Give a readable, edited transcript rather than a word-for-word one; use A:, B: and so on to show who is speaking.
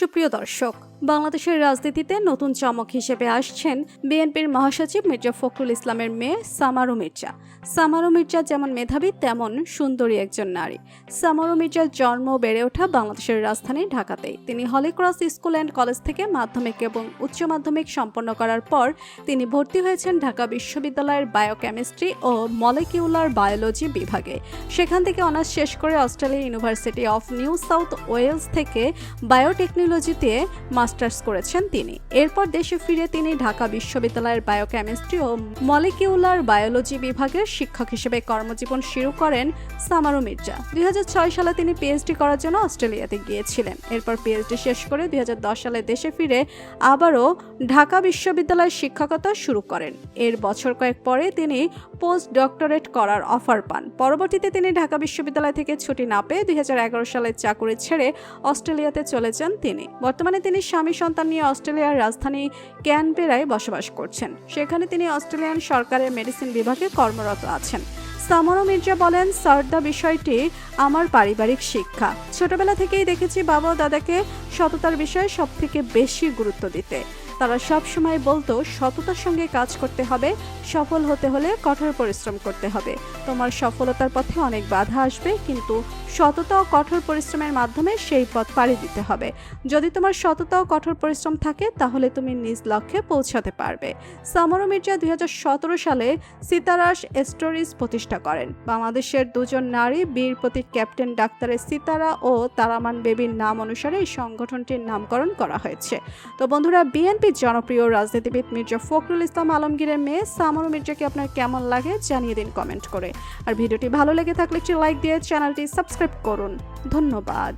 A: সুপ্রিয় দর্শক, বাংলাদেশের রাজনীতিতে নতুন চমক হিসেবে আসছেন বিএনপির মহাসচিব মির্জা ফখরুল ইসলামের মেয়ে সামারু মির্জা। সামারু মির্জা যেমন মেধাবী তেমন সুন্দরী একজন নারী। সামারু মির্জার জন্ম বেড়ে ওঠা বাংলাদেশের রাজধানী ঢাকাতেই। তিনি হলিক্রস স্কুল অ্যান্ড কলেজ থেকে মাধ্যমিক এবং উচ্চ মাধ্যমিক সম্পন্ন করার পর তিনি ভর্তি হয়েছেন ঢাকা বিশ্ববিদ্যালয়ের বায়োকেমিস্ট্রি ও মলিকিউলার বায়োলজি বিভাগে। সেখান থেকে অনার্স শেষ করে Australia university of New South Wales থেকে বায়োটেকনোলজিতে মাস্টার্স করেছেন তিনি। এরপর দেশে ফিরে তিনি ঢাকা বিশ্ববিদ্যালয়ের বায়োকেমিস্ট্রি ও মলিকিউলার বায়োলজি বিভাগের শিক্ষক হিসেবে কর্মজীবন শুরু করেন সামারু মির্জা। 2006 সালে তিনি পিএইচডি করার জন্য অস্ট্রেলিয়াতে গিয়েছিলেন। এরপর পিএইচডি শেষ করে 2010 সালে দেশে ফিরে আবারও ঢাকা বিশ্ববিদ্যালয়ের শিক্ষকতা শুরু করেন। এর বছর কয়েক পরে তিনি পোস্ট ডক্টরেট করার অফার পান। পরবর্তীতে তিনি ঢাকা বিশ্ববিদ্যালয় থেকে ছুটি না পেয়ে 2011 সালে চাকুরি ছেড়ে অস্ট্রেলিয়াতে চলে যান তিনি। বর্তমানে তিনি স্বামী সন্তান নিয়ে অস্ট্রেলিয়ার রাজধানী ক্যানবেরায় বসবাস করছেন। সেখানে তিনি অস্ট্রেলিয়ান সরকারের মেডিসিন বিভাগে কর্মরত আছেন। সামারু মির্জা বলেন, সারদা বিষয়টি আমার পারিবারিক শিক্ষা। ছোটবেলা থেকেই দেখেছি বাবা ও দাদাকে সততার বিষয়ে সবথেকে বেশি গুরুত্ব দিতে। তারা সব সময় বলতো, সততার সঙ্গে কাজ করতে হবে, সফল হতে হলে কঠোর পরিশ্রম করতে হবে। তোমার সফলতার পথে অনেক বাধা আসবে, কিন্তু সততা ও কঠোর পরিশ্রমের মাধ্যমে সেই পথ পাড়ি দিতে হবে। যদি তোমার সততা ও কঠোর পরিশ্রম থাকে তাহলে তুমি নিজ লক্ষ্যে পৌঁছাতে পারবে। সামারু মির্জা 2017 সালে সিতারাস স্টোরিজ প্রতিষ্ঠা করেন। বাংলাদেশের দুজন নারী বীর প্রতীক ক্যাপ্টেন ডাক্তারের সিতারা ও তারামান বেবির নাম অনুসারে এই সংগঠনটির নামকরণ করা হয়েছে। তো বন্ধুরা, বিএনপি জনপ্রিয় রাজনীতিবিদ মির্জা ফখরুল ইসলাম আলমগীরের মেয়ে সামারু মির্জাকে আপনার কেমন লাগে জানিয়ে দিন কমেন্ট করে। আর ভিডিওটি ভালো লেগে থাকলে একটি লাইক দিয়ে চ্যানেলটি সাবস্ক্রাইব করুন। ধন্যবাদ।